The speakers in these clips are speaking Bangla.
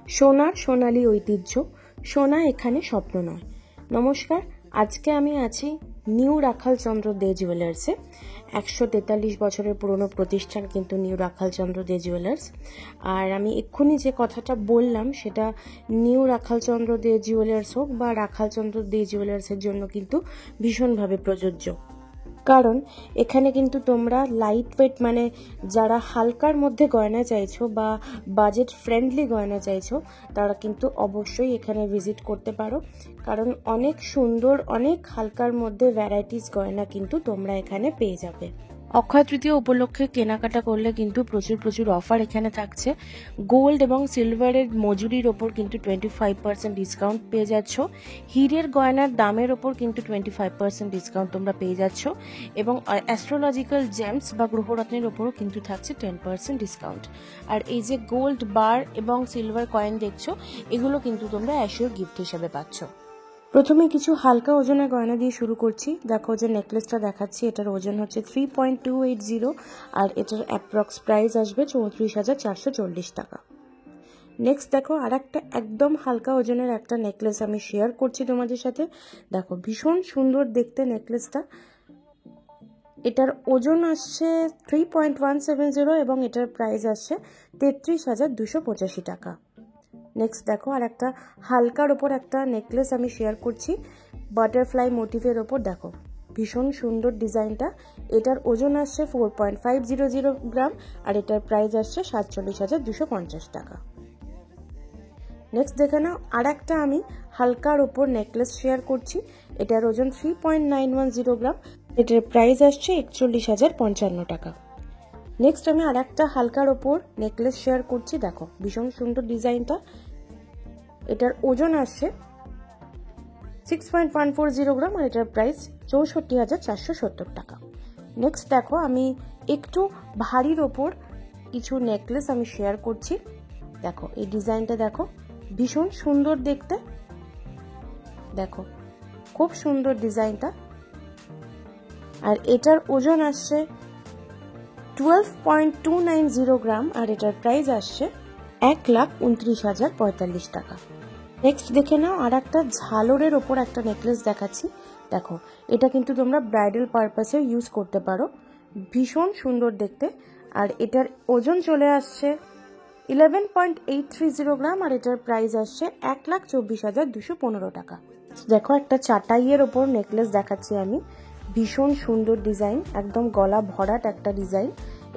সোনার সোনালী ঐতিহ্য, সোনা এখানে স্বপ্ন নয়। নমস্কার, আজকে আমি আছি নিউ রাখালচন্দ্র দে জুয়েলার্সে। 143 বছরের পুরনো প্রতিষ্ঠান কিন্তু নিউ রাখালচন্দ্র দে জুয়েলার্স। আর আমি এক্ষুনি যে কথাটা বললাম সেটা নিউ রাখালচন্দ্র দে জুয়েলার্স হোক বা রাখালচন্দ্র দে জুয়েলার্সের জন্য কিন্তু ভীষণভাবে প্রযোজ্য। কারণ এখানে কিন্তু তোমরা লাইট ওয়েট মানে যারা হালকার মধ্যে গয়না চাইছো বা বাজেট ফ্রেন্ডলি গয়না চাইছো তারা কিন্তু অবশ্যই এখানে ভিজিট করতে পারো। কারণ অনেক সুন্দর, অনেক হালকার মধ্যে ভ্যারাইটিস গয়না কিন্তু তোমরা এখানে পেয়ে যাবে। অক্ষয় তৃতীয়া উপলক্ষে কেনাকাটা করলে কিন্তু প্রচুর অফার এখানে থাকছে। গোল্ড এবং সিলভারের মজুরির ওপর কিন্তু 25% ডিসকাউন্ট পেয়ে যাচ্ছ। হীরের গয়নার দামের ওপর কিন্তু 25% ডিসকাউন্ট তোমরা পেয়ে যাচ্ছ। এবং অ্যাস্ট্রোলজিক্যাল জেমস বা গ্রহরত্নের ওপরও কিন্তু থাকছে 10% ডিসকাউন্ট। আর এই যে গোল্ড বার এবং সিলভার কয়েন দেখছো, এগুলো কিন্তু তোমরা অ্যাশিওর গিফট হিসেবে পাচ্ছ। প্রথমে কিছু হালকা ওজনের গয়না দিয়ে শুরু করছি। দেখো যে নেকলেসটা দেখাচ্ছি, এটার ওজন হচ্ছে 3.280 আর এটার অ্যাপ্রক্স প্রাইস আসবে 34,440 টাকা। নেক্সট দেখো আর একটা একদম হালকা ওজনের একটা নেকলেস আমি শেয়ার করছি তোমাদের সাথে। দেখো ভীষণ সুন্দর দেখতে নেকলেসটা। এটার ওজন আসছে 3.170 এবং এটার প্রাইস আসছে 33,285 টাকা। নেক্সট দেখো আর একটা হালকার ওপর একটা নেকলেস আমি শেয়ার করছি, বাটারফ্লাই মোটিভের ওপর। দেখো ভীষণ সুন্দর ডিজাইনটা। এটার ওজন আসছে 4.500 গ্রাম আর এটার প্রাইস আসছে 47,250 টাকা। নেক্সট দেখে নাও আর একটা আমি হালকার ওপর নেকলেস শেয়ার করছি। এটার ওজন 3.910 গ্রাম, এটার প্রাইস আসছে 41,055 টাকা। নেক্সট আমি আর একটা হালকার ওপর নেকলেস শেয়ার করছি। দেখো ভীষণ সুন্দর ডিজাইনটা। এটার ওজন আসছে 6.140 গ্রাম আর এটার প্রাইস 64,470 টাকা। নেক্সট দেখো আমি একটু ভারীর ওপর কিছু নেকলেস আমি শেয়ার করছি। দেখো এই ডিজাইনটা দেখো, ভীষণ সুন্দর দেখতে। দেখো খুব সুন্দর ডিজাইনটা। আর এটার ওজন আসছে 12.290 গ্রাম আর এটার প্রাইস আসছে 1,29,045 টাকা। নেক্সট দেখে নাও আর একটা ঝালরের ওপর একটা নেকলেস দেখাচ্ছি। দেখো এটা কিন্তু তোমরা ব্রাইডাল পারপাসে ইউজ করতে পারো। ভীষণ সুন্দর দেখতে। আর এটার ওজন চলে আসছে 11.830 গ্রাম আর এটার প্রাইস আসছে 1,24,215 টাকা। দেখো একটা চাটাইয়ের ওপর নেকলেস দেখাচ্ছি আমি। ভীষণ সুন্দর ডিজাইন, একদম গলা ভরাট একটা ডিজাইন।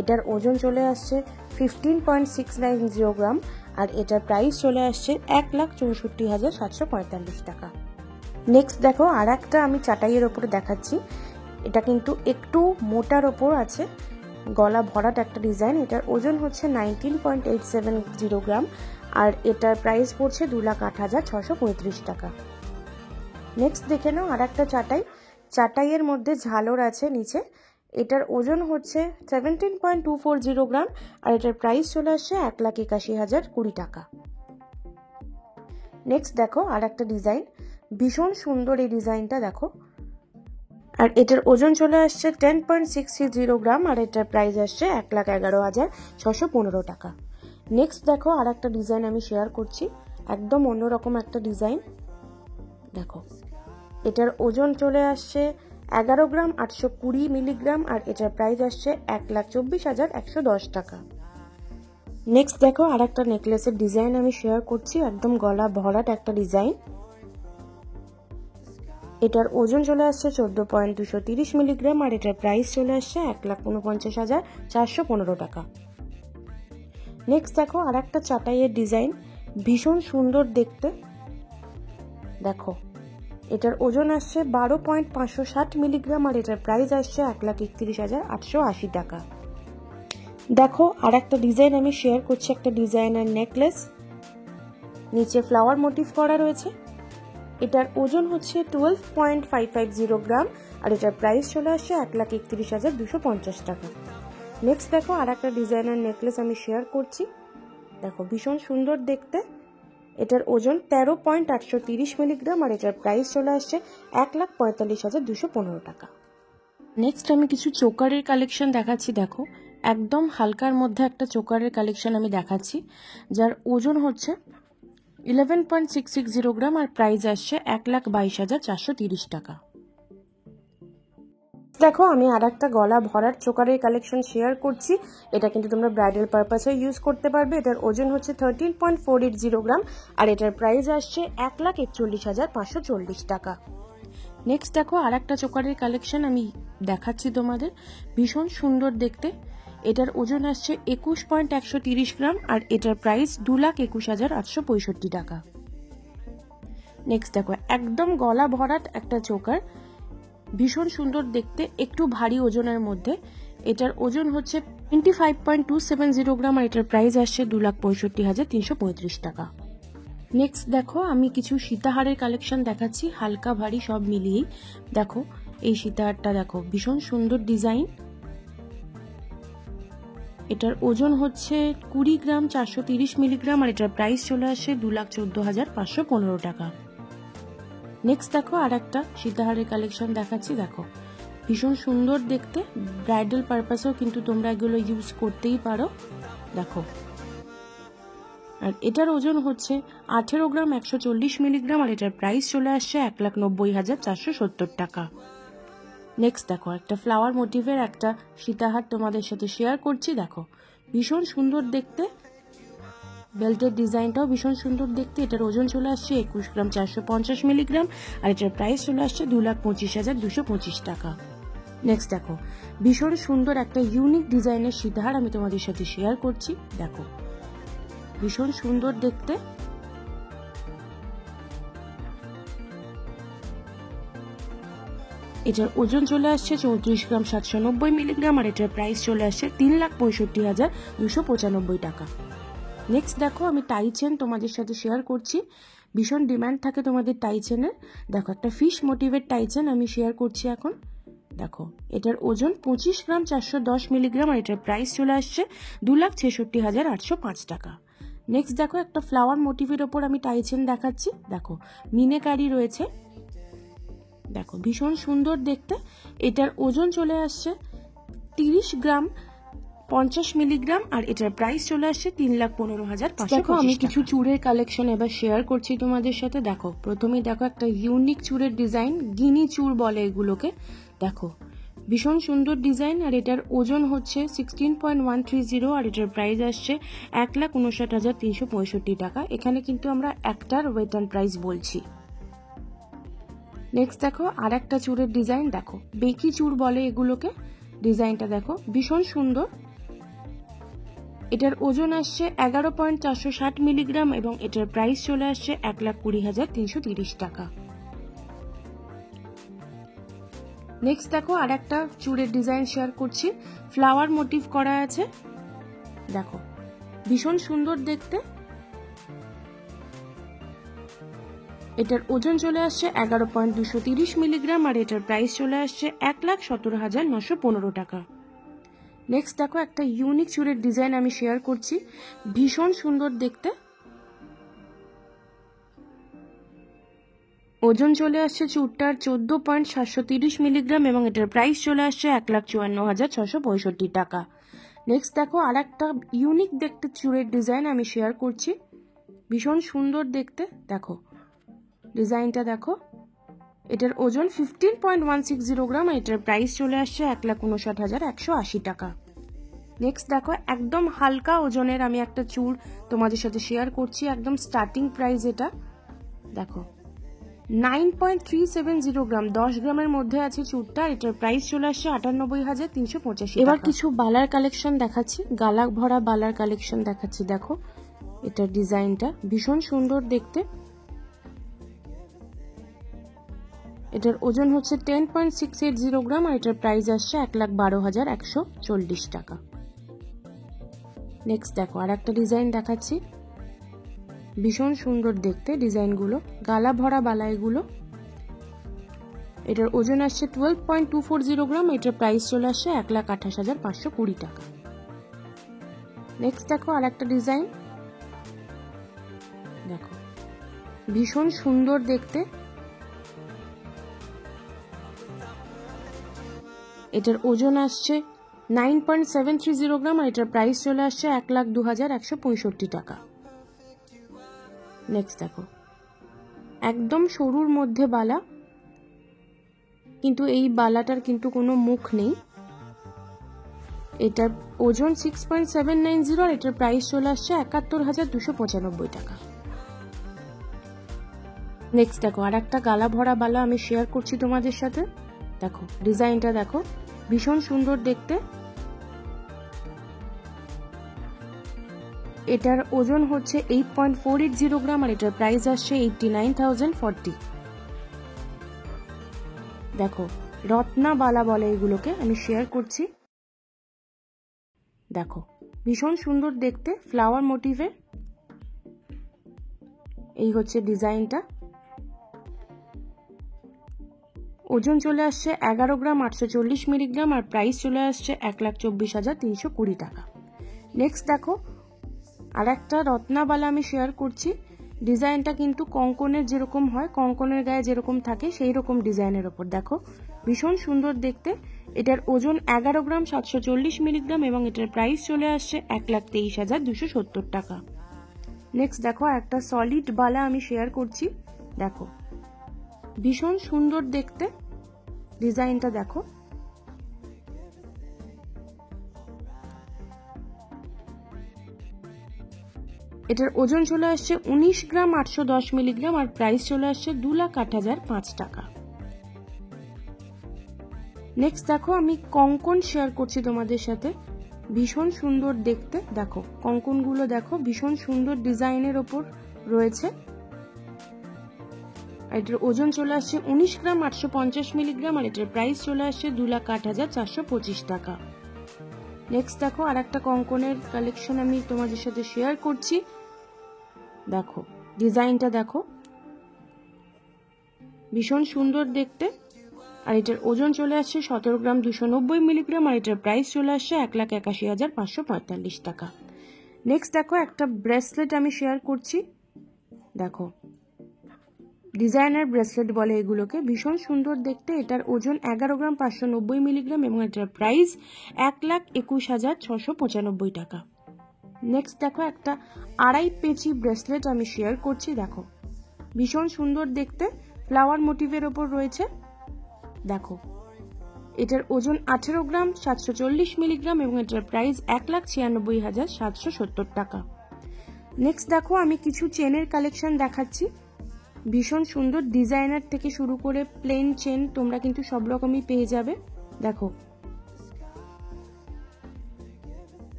এটার ওজন চলে আসছে 15.690 গ্রাম আর এটার প্রাইস চলে আসছে 1,64,745 টাকা। নেক্সট দেখো আর একটা আমি চাটাইয়ের ওপরে দেখাচ্ছি। এটা কিন্তু একটু মোটার ওপর আছে, গলা ভরাট একটা ডিজাইন। এটার ওজন হচ্ছে 19.870 গ্রাম আর এটার প্রাইস পড়ছে 2,08,635 টাকা। নেক্সট দেখে নাও আর একটা চাটাই। চাটাইয়ের মধ্যে ঝালর আছে নিচে। এটার ওজন হচ্ছে 17.240 গ্রাম আর এটার প্রাইস চলে আসছে 1,81,020 টাকা। নেক্সট দেখো আর একটা ডিজাইন, ভীষণ সুন্দর এই ডিজাইনটা দেখো। আর এটার ওজন চলে আসছে 10.630 গ্রাম আর এটার প্রাইস আসছে 1,11,615 টাকা। নেক্সট দেখো আর একটা ডিজাইন আমি শেয়ার করছি, একদম অন্যরকম একটা ডিজাইন। দেখো এটার ওজন চলে আসছে 11 গ্রাম 820 মিলিগ্রাম আর এটার প্রাইস আসছে 1,24,110 টাকা। নেক্সট দেখো আর একটা নেকলেসের ডিজাইন আমি শেয়ার করছি, একদম গলা ভরাট একটা ডিজাইন। এটার ওজন চলে আসছে 14.230 মিলিগ্রাম আর এটার প্রাইস চলে আসছে 1,49,415 টাকা। নেক্সট দেখো আর একটা চাটাইয়ের ডিজাইন, ভীষণ সুন্দর দেখতে। দেখো এটার ওজন আসছে 12.560 মিলিগ্রাম আর এটার প্রাইস আসছে 1,31,880 টাকা। দেখো আর একটা ডিজাইন আমি শেয়ার করছি, একটা ডিজাইনার নেকলেস, নিচে ফ্লাওয়ার মোটিভ করা রয়েছে। এটার ওজন হচ্ছে 12.550 গ্রাম আর এটার প্রাইস চলে আসছে 1,31,250 টাকা। নেক্সট দেখো আর একটা ডিজাইনার নেকলেস আমি শেয়ার করছি। দেখো ভীষণ সুন্দর দেখতে। এটার ওজন 13.830 মিলিগ্রাম আর এটার প্রাইস চলে আসছে 1,45,215 টাকা। নেক্সট আমি কিছু চোকারের কালেকশন দেখাচ্ছি। দেখো একদম হালকার মধ্যে একটা চোকারের কালেকশন আমি দেখাচ্ছি, যার ওজন হচ্ছে 11.660 গ্রাম আর প্রাইস আসছে 1,22,430 টাকা। দেখো আমি আর একটা গলা ভরার চোকারের কালেকশন শেয়ার করছি। এটা কিন্তু তোমরা ব্রাইডাল পারপাসে ইউজ করতে পারবে। এটার ওজন হচ্ছে 13.480 গ্রাম আর এটার প্রাইস আসছে 1,41,540 টাকা। নেক্সট দেখো আর একটা চোকারের কালেকশন আমি দেখাচ্ছি তোমাদের, ভীষণ সুন্দর দেখতে। এটার ওজন আসছে 21.130 গ্রাম আর এটার প্রাইস 2,21,865 টাকা। নেক্সট দেখো একদম গলা ভরাট একটা চোকার, ভীষণ সুন্দর দেখতে, একটু ভারী ওজনের মধ্যে। এটার ওজন হচ্ছে 25.270 গ্রাম আর এটার প্রাইস আসছে 2,65,335 টাকা। নেক্সট দেখো আমি কিছু সীতাহারের কালেকশন দেখাচ্ছি, হালকা ভারী সব মিলিয়েই। দেখো এই সীতাহারটা দেখো, ভীষণ সুন্দর ডিজাইন। এটার ওজন হচ্ছে 20 গ্রাম 430 মিলিগ্রাম আর এটার প্রাইস চলে আসে 2,14,515 টাকা। নেক্সট দেখো আর একটা সীতাহারের কালেকশন দেখাচ্ছি। দেখো ভীষণ সুন্দর দেখতে, ব্রাইডাল পারপাসেও কিন্তু তোমরা এগুলো ইউজ করতেই পারো। দেখো আর এটার ওজন হচ্ছে 18 গ্রাম 140 মিলিগ্রাম আর এটার প্রাইস চলে আসছে 1,90,470 টাকা। নেক্সট দেখো একটা ফ্লাওয়ার মোটিভের একটা সীতাহার তোমাদের সাথে শেয়ার করছি। দেখো ভীষণ সুন্দর দেখতে, বেল্টের ডিজাইনটাও ভীষণ সুন্দর দেখতে। এটার ওজন চলে আসছে 21 গ্রাম 450 মিলিগ্রাম আর এটার প্রাইস চলে আসছে 2,25,225 টাকা। নেক্সট দেখো ভীষণ সুন্দর একটা ইউনিক ডিজাইনের সীতাহার আমি তোমাদের সাথে শেয়ার করছি। দেখো ভীষণ সুন্দর দেখতে। এটার ওজন চলে আসছে 34 গ্রাম 790 মিলিগ্রাম আর এটার প্রাইস চলে আসছে 3,65,295 টাকা। নেক্সট দেখো আমি টাই চেন তোমাদের সাথে শেয়ার করছি, ভীষণ ডিমান্ড থাকে তোমাদের টাই চেনের। দেখো একটা ফিশ মোটিভের টাই চেন আমি শেয়ার করছি এখন। দেখো এটার ওজন 25 গ্রাম 410 মিলিগ্রাম আর এটার প্রাইস চলে আসছে 2,66,805 টাকা। নেক্সট দেখো একটা ফ্লাওয়ার মোটিভের ওপর আমি টাই চেন দেখাচ্ছি। দেখো মিনেকারি রয়েছে, দেখো ভীষণ সুন্দর দেখতে। এটার ওজন চলে আসছে 30 গ্রাম 50 মিলিগ্রাম আর এটার প্রাইস চলে আসছে 3,15,500। দেখো আমি কিছু চূড়ের কালেকশন এবার শেয়ার করছি তোমাদের সাথে। দেখো প্রথমেই দেখো একটা ইউনিক চূড়ের ডিজাইন, গিনি চূড় বলে এগুলোকে। দেখো ভীষণ সুন্দর ডিজাইন আর এটার ওজন হচ্ছে 16.130 আর এটার প্রাইস আসছে 1,59,365 টাকা। এখানে কিন্তু আমরা একটার ওয়েট অ্যান্ড প্রাইস বলছি। নেক্সট দেখো আর একটা চূড়ের ডিজাইন, দেখো বেকি চূড় বলে এগুলোকে। ডিজাইনটা দেখো ভীষণ সুন্দর। এটার ওজন আসছে 11.460 মিলিগ্রাম এবং এটার প্রাইস চলে আসছে 1,20,330 টাকা। নেক্সট দেখো আর একটা চূড়ের ডিজাইন শেয়ার করছি, ফ্লাওয়ার মোটিভ করা আছে। দেখো ভীষণ সুন্দর দেখতে। এটার ওজন চলে আসছে 11.230 মিলিগ্রাম আর এটার প্রাইস চলে আসছে 1,17,915 টাকা। নেক্সট দেখো একটা ইউনিক চূড়ের ডিজাইন আমি শেয়ার করছি, ভীষণ সুন্দর দেখতে। ওজন চলে আসছে চূড়টার 14.730 মিলিগ্রাম এবং এটার প্রাইস চলে আসছে 1,54,665 টাকা। নেক্সট দেখো আর একটা ইউনিক দেখতে চূড়ের ডিজাইন আমি শেয়ার করছি, ভীষণ সুন্দর দেখতে। দেখো ডিজাইনটা দেখো, এটার ওজন 15.160 গ্রাম আর এটার প্রাইস চলে আসছে 1,59,180 টাকা। নেক্সট দেখো একদম হালকা ওজনের আমি একটা চূড় তোমাদের সাথে শেয়ার করছি, একদম স্টার্টিং প্রাইস এটা। দেখো 9.370 গ্রাম, 10 গ্রামের মধ্যে আছে চূড়টা। এটার প্রাইস চলে আসছে 98,385। এবার কিছু বালার কালেকশন দেখাচ্ছি, গালা ভরা বালার কালেকশন দেখাচ্ছি। দেখো এটার ডিজাইনটা ভীষণ সুন্দর দেখতে। এটার ওজন হচ্ছে 10.680 গ্রাম আর এটার প্রাইস আসছে 1,12,140 টাকা। নেক্সট দেখো আর একটা ডিজাইন দেখাচ্ছি, ভীষণ সুন্দর দেখতে ডিজাইনগুলো, গালা ভরা বালা এগুলো। এটার ওজন আসছে 12.240 গ্রাম, এটার প্রাইস চলে আসছে 1,28,520 টাকা। নেক্সট দেখো আর একটা ডিজাইন, দেখো ভীষণ সুন্দর দেখতে। এটার ওজন আসছে 9.730 গ্রাম আর এটার প্রাইস চলে আসছে 1,02,165 টাকা। নেক্সট দেখো একদম সরুর মধ্যে বালা, কিন্তু এই বালাটার কিন্তু কোনো মুখ নেই। এটার ওজন 6.790 আর এটার প্রাইস চলে আসছে 71,295 টাকা। নেক্সট দেখো আর একটা গালা ভরা বালা আমি শেয়ার করছি তোমাদের সাথে। দেখো ডিজাইনটা দেখো, ভীষণ সুন্দর দেখতে। এটার ওজন হচ্ছে 8.480 গ্রাম আর এটার প্রাইস আসছে 89,040। দেখো রত্না বালা বলে এগুলোকে, আমি শেয়ার করছি। দেখো ভীষণ সুন্দর দেখতে, ফ্লাওয়ার মোটিভের। এই হচ্ছে ডিজাইনটা। ওজন চলে আসছে 11 গ্রাম 840 মিলিগ্রাম আর প্রাইস চলে আসছে 1,24,320 টাকা। নেক্সট দেখো আর একটা রত্নাবালা আমি শেয়ার করছি। ডিজাইনটা কিন্তু কঙ্কনের যেরকম হয়, কঙ্কনের গায়ে যেরকম থাকে সেই রকম ডিজাইনের ওপর। দেখো ভীষণ সুন্দর দেখতে। এটার ওজন 11 গ্রাম 740 মিলিগ্রাম এবং এটার প্রাইস চলে আসছে 1,23,270 টাকা। নেক্সট দেখো একটা সলিড বালা আমি শেয়ার করছি। দেখো ভীষণ সুন্দর দেখতে, ডিজাইনটা দেখো। এটার ওজন চলে আসছে 19 গ্রাম 810 মিলিগ্রাম আর প্রাইস চলে আসছে 2,08,005 টাকা। নেক্সট দেখো আমি কঙ্কন শেয়ার করছি তোমাদের সাথে, ভীষণ সুন্দর দেখতে। দেখো কঙ্কনগুলো দেখো, ভীষণ সুন্দর ডিজাইনের ওপর রয়েছে। এটার ওজন চলে আসছে 19 গ্রাম 850 মিলিগ্রাম আর এটার প্রাইস চলে আসছে 2,08,425 টাকা। নেক্সট দেখো আর একটা কঙ্কনের কালেকশন আমি তোমাদের সাথে শেয়ার করছি। দেখো ডিজাইনটা দেখো, ভীষণ সুন্দর দেখতে। আর এটার ওজন চলে আসছে 17 গ্রাম 290 মিলিগ্রাম আর এটার প্রাইস চলে আসছে 1,81,545 টাকা। নেক্সট দেখো একটা ব্রেসলেট আমি শেয়ার করছি। দেখো ডিজাইনার ব্রেসলেট বলে এগুলোকে, ভীষণ সুন্দর দেখতে। এটার ওজন 11 গ্রাম 590 মিলিগ্রাম এবং এটার প্রাইস 1,21,695 টাকা। নেক্সট দেখো একটা আড়াই পেঁচি ব্রেসলেট আমি শেয়ার করছি। দেখো ভীষণ সুন্দর দেখতে, ফ্লাওয়ার মোটিভের ওপর রয়েছে। দেখো এটার ওজন 18 গ্রাম 740 মিলিগ্রাম এবং এটার প্রাইস 1,96,770 টাকা। নেক্সট দেখো আমি কিছু চেনের কালেকশন দেখাচ্ছি, ভীষণ সুন্দর। ডিজাইনার থেকে শুরু করে প্লেন চেন তোমরা কিন্তু সব রকমই পেয়ে যাবে। দেখো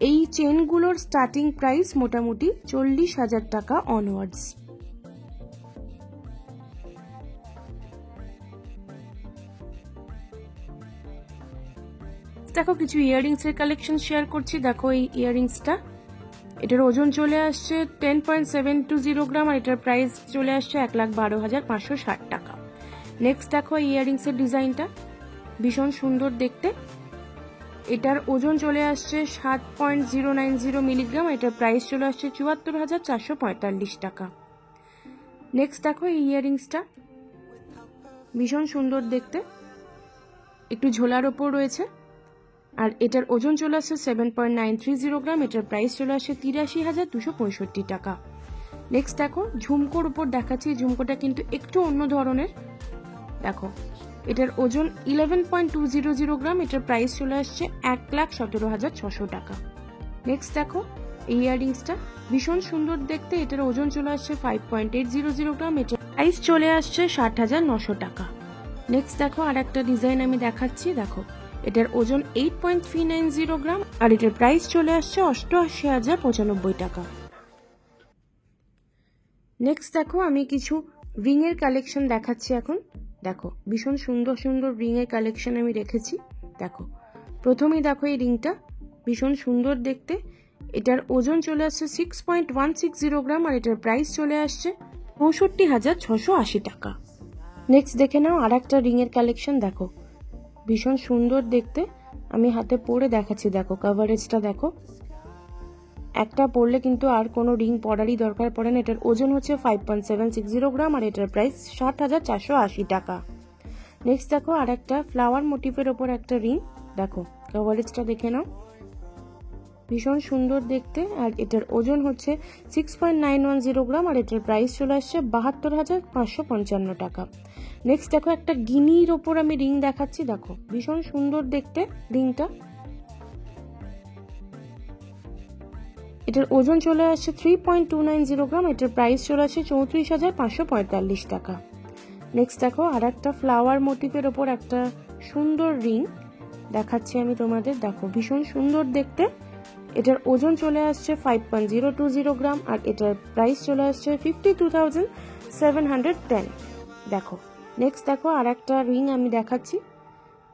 এই চেনগুলোর স্টার্টিং প্রাইস মোটামুটি 40,000 টাকা অনওয়ার্ডস। দেখো কিছু ইয়াররিংস এর কালেকশন শেয়ার করছি। দেখো এই ইয়াররিংসটা, এটার ওজন চলে আসছে 10.720 গ্রাম আর এটার প্রাইস চলে আসছে 1,12,560 টাকা। নেক্সট দেখো এই ইয়াররিংস এর ডিজাইনটা, ভীষণ সুন্দর দেখতে। এটার ওজন চলে আসছে 7.090 মিলিগ্রাম, এটার প্রাইস চলে আসছে 74,445 টাকা। নেক্সট দেখো এই ইয়াররিংসটা, ভীষণ সুন্দর দেখতে, একটু ঝোলার ওপর রয়েছে আর এটার ওজন চলে আসছে 7.930 গ্রাম, এটার প্রাইস চলে আসছে 83,265 টাকা। নেক্সট দেখো ঝুমকোর উপর দেখাচ্ছি, ঝুমকোটা কিন্তু একটু অন্য ধরনের। দেখো এটার ওজন 11.200 গ্রাম, এটার প্রাইস চলে আসছে 1,17,600 টাকা। নেক্সট দেখো এই ইয়াররিংসটা, ভীষণ সুন্দর দেখতে। এটার ওজন চলে আসছে 5.800 গ্রাম, এটার প্রাইস চলে আসছে 60,900 টাকা। নেক্সট দেখো আর একটা ডিজাইন আমি দেখাচ্ছি। দেখো এটার ওজন 8.390 গ্রাম আর এটার প্রাইস চলে আসছে 88,095 টাকা। নেক্সট দেখো আমি কিছু রিং এর কালেকশন দেখাচ্ছি এখন। দেখো ভীষণ সুন্দর সুন্দর রিং এর কালেকশন আমি রেখেছি। দেখো প্রথমেই দেখো এই রিংটা, ভীষণ সুন্দর দেখতে। এটার ওজন চলে আসছে 6.160 গ্রাম আর এটার প্রাইস চলে আসছে 65,680 টাকা। নেক্সট দেখে নাও আর একটা রিং এর কালেকশন। দেখো ভীষণ সুন্দর দেখতে, আমি হাতে পরে দেখাচ্ছি। দেখো কভারেজটা দেখো, একটা পরলে কিন্তু আর কোনো রিং পরারই দরকার পড়ে না। এটার ওজন হচ্ছে 5.760 গ্রাম আর এটার প্রাইস 60,480 টাকা। নেক্সট দেখো আর একটা ফ্লাওয়ার মোটিভের ওপর একটা রিং। দেখো কভারেজটা দেখে নাও, ভীষণ সুন্দর দেখতে, আর এটার ওজন হচ্ছে 6.910 গ্রাম, আর এটার প্রাইস চলে আসছে 72,555 টাকা। নেক্সট দেখো একটা গিনির ওপর আমি রিং দেখাচ্ছি, দেখো ভীষণ সুন্দর দেখতে রিংটা। এটার ওজন চলে আসছে 3.290 গ্রাম, এটার প্রাইস চলে আসছে 34,545 টাকা। নেক্সট দেখো আর একটা ফ্লাওয়ার মোটিভের ওপর একটা সুন্দর রিং দেখাচ্ছি আমি তোমাদের, দেখো ভীষণ সুন্দর দেখতে। এটার ওজন চলে আসছে 5.020 গ্রাম, আর এটার প্রাইস চলে আসছে 52,710। দেখো নেক্সট দেখো আর একটা রিং আমি দেখাচ্ছি,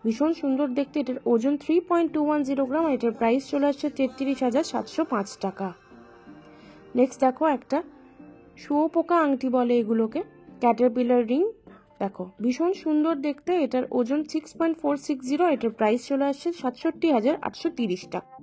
ভীষণ সুন্দর দেখতে। এটার ওজন 3.210 গ্রাম, আর এটার প্রাইস চলে আসছে 33,705 টাকা। নেক্সট দেখো একটা শুয়োপোকা আংটি বলে এগুলোকে, ক্যাটারপিলার রিং, দেখো ভীষণ সুন্দর দেখতে। এটার ওজন 6.460, এটার প্রাইস চলে আসছে 67,830 টাকা।